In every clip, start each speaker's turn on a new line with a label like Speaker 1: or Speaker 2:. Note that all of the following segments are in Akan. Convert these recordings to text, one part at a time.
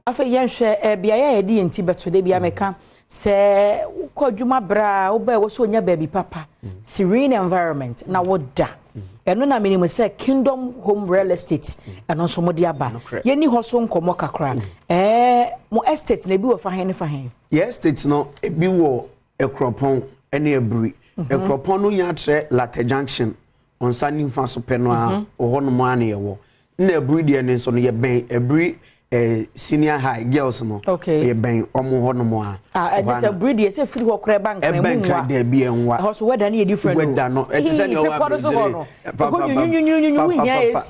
Speaker 1: afa yenhwe bia ya edi enti beto de bia meka se ko dwuma bra wo ba wo so nya baby papa serene environment na woda eno na minimu se Kingdom Home Real Estate eno so modi aba ye ni ho so nkomo kakra mo estate na bi wo fa hen
Speaker 2: ye estate no bi wo ekropon ene abri ekropon no nya tre Latte Junction on Sani mfa so pe no a ho no mo ane ye wo na abri de ne so no ye ben abri senior high girls no ye ben omo ho no mo a
Speaker 1: this a breed ye say free ho kra bank na mu
Speaker 2: wa de bi enwa
Speaker 1: ho so weather na ye different
Speaker 2: weather no e say no wa
Speaker 1: papa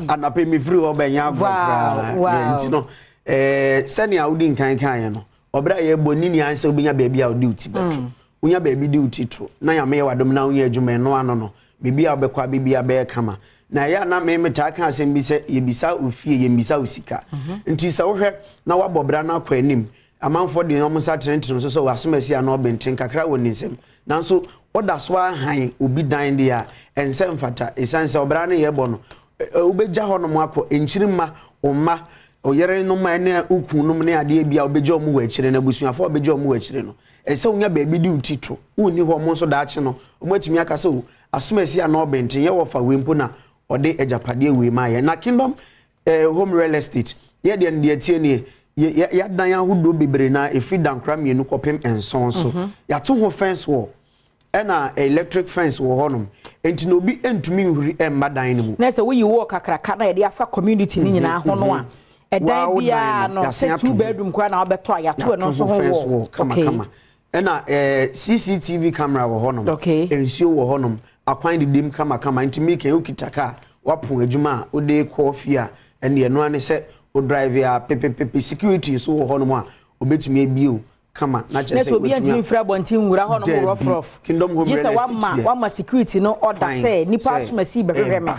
Speaker 2: anape mi free ho ben ya
Speaker 1: wow
Speaker 2: nti no senior udi nkan no obra ye bonini anse obinya baby a udi uti beto unya baby di uti to na ya me wadom na unya adwuma no ano no bibi a obekwa bibi a be kama na ya na me meta kan asem bi se ye bisa ofie ye bisa osika nti se wo hwe na wabobra na kwa anim amanfo de no musa trenten so wasomasi a no benten kakra woni nsem nanso oda so ahan obi dan de a ensem fata esanse obra na ye bo no obegja ho no akọ enchirima omma oyere no ma ne ukun no ne ade bia obegja omu wa akire na busuafo obegja omu wa akire no ese unya baby di utito uni ho mo so da ache no omatumi aka so asomasi a no benten ye wo fa wempo na ode ejapade we maye na Kingdom Home Real Estate ye de ne tie ne ya dan ahudo bebre na efi dankra mienu kopem enson so ya to ho fence wall na electric fence wo honom enti no bi entumi nhuri emba dan ne mu
Speaker 1: na se we yi wo kakraka na ye de afa community ni nyina ho no a edan bia no se 2 bedroom kwa na obeto a ya to no so ho
Speaker 2: kama na CCTV camera wo honom ensio wo honom akwan de dim kama enti make ukitaka wapon adwuma ode coffee a ene eno ane se o drive ya pepe security so wo honom a obetumi ebio kama na chese
Speaker 1: so obi antimi mfra bontin nwura honom rough
Speaker 2: Kingdom Home Real Estate
Speaker 1: wama security no order say nipa asumasi behwehwe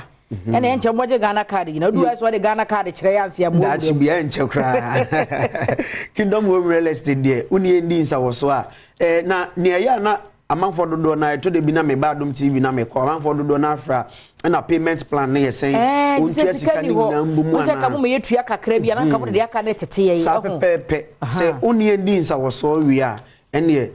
Speaker 1: ene enche moje Ghana card na do so de Ghana card kire yanse ya mo
Speaker 2: da chi bia enche kra Kingdom Home Real Estate de uni endi nsa wo so a na ne ya na amanfo dodo na to de bi na me Badom TV na me ko amanfo dodo na afra na payment plan na yesen
Speaker 1: ontia sika ni na mbumu na se ka mo me yetua kakra bi na ka mo de aka na tete ye
Speaker 2: sa pepe se uni endi nsa wo so wi a ene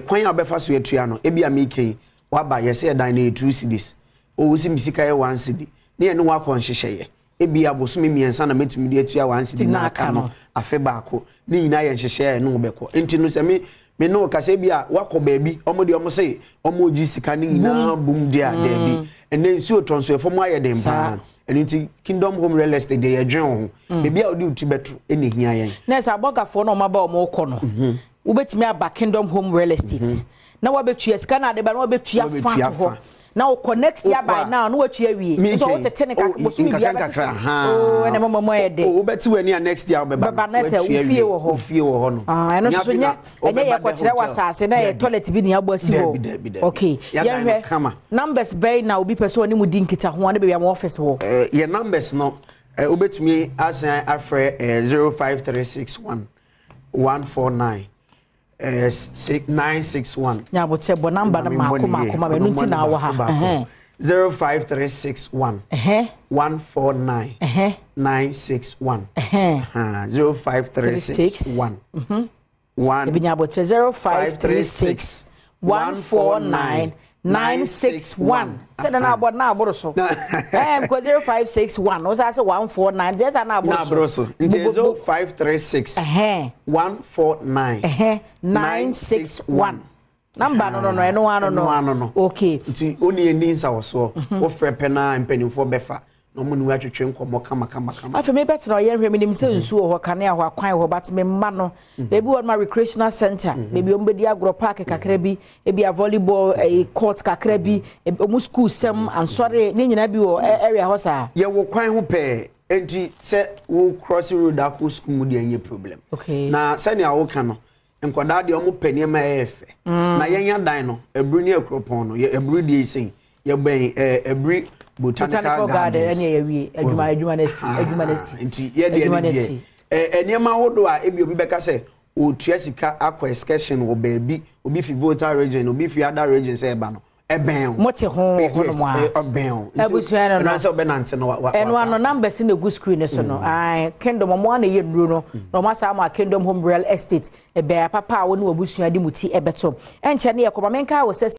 Speaker 2: kwan abefa so yetua no e bia me ken wa ba yese dan na 2 cedis o wusi misika ye 1 cedi ne ene wa kon hyehyeye e bia bosome miensa na metumi de atua 1 cedi na aka no afe baako ni nyina ye hyehyeye no beko enti no se me no kase bia wako baby omo de omo say omo ji sika ni nyina bum dia there bi ene nsuo tonso efo mo aye dem pa enti Kingdom Home Real Estate de ye dwen ho baby a odi uti beto ene hia yen
Speaker 1: na sa bogafo no ma ba omo ko no ubetimi aba Kingdom Home Real Estate na wabetua sika na de ba na wabetua fa ho na o connect ya by now no watua wie so wo tete ne kakra bosumi bia betre ene mama e de
Speaker 2: o beti wani a next year be
Speaker 1: ba na se ufie wo ho
Speaker 2: no
Speaker 1: eno so nya enye ye kwakire wasase na ye toilet bi ni abasi wo okay ye numbers bay na obi person ni mu di nkita ho na be ya office wo
Speaker 2: ye numbers no obetumi asan afre 05361 149 961
Speaker 1: nya bote bo number na makoma be nti na wo ha
Speaker 2: 05361 149 961 05361 1
Speaker 1: nya bote 0536 149 961 said na abod na aboroso ko 0561 was say 149 there's an
Speaker 2: aboroso nti 0536 149 961
Speaker 1: number no okay
Speaker 2: nti oni endi nsa wo so wo frɛ pena mpanimfo befa no mu ni watwetwe nkomo kama
Speaker 1: afa me better na ye hwɛ me nim sɛ nsuo hɔ kane ahɔ akwan hɔ bat me mma no baby one my recreational center baby ombedi agro park kakra bi ebi a volleyball court kakra bi omu school sem ansɔre ne nyina bi wɔ area hɔ saa
Speaker 2: ye wo kwan ho pɛ enti sɛ wo cross road akɔ school mu de anye problem na sɛ ne awo ka no nkoda de omu panie ma efe na yenya dan no ebru ne akropon no ye ebru de isen ye ben ebru botanical garden
Speaker 1: ene ye wie adwuma na si
Speaker 2: nti ye de ne enema hodo a ebi obi beka se otua sika akwa excursion wo baabi obi fi voter region obi fi other region se eba no Eben.
Speaker 1: Mote ho no mo.
Speaker 2: Eben.
Speaker 1: Abusua no.
Speaker 2: Na say obenante no wa.
Speaker 1: Eno no numbers in the good screen so no. Ai Kingdom mo na ye nduro no. No ma sa ma Kingdom Home Real Estate. Ebe papa wo ne abusua di muti ebeto. Enche ne ye ko menka wo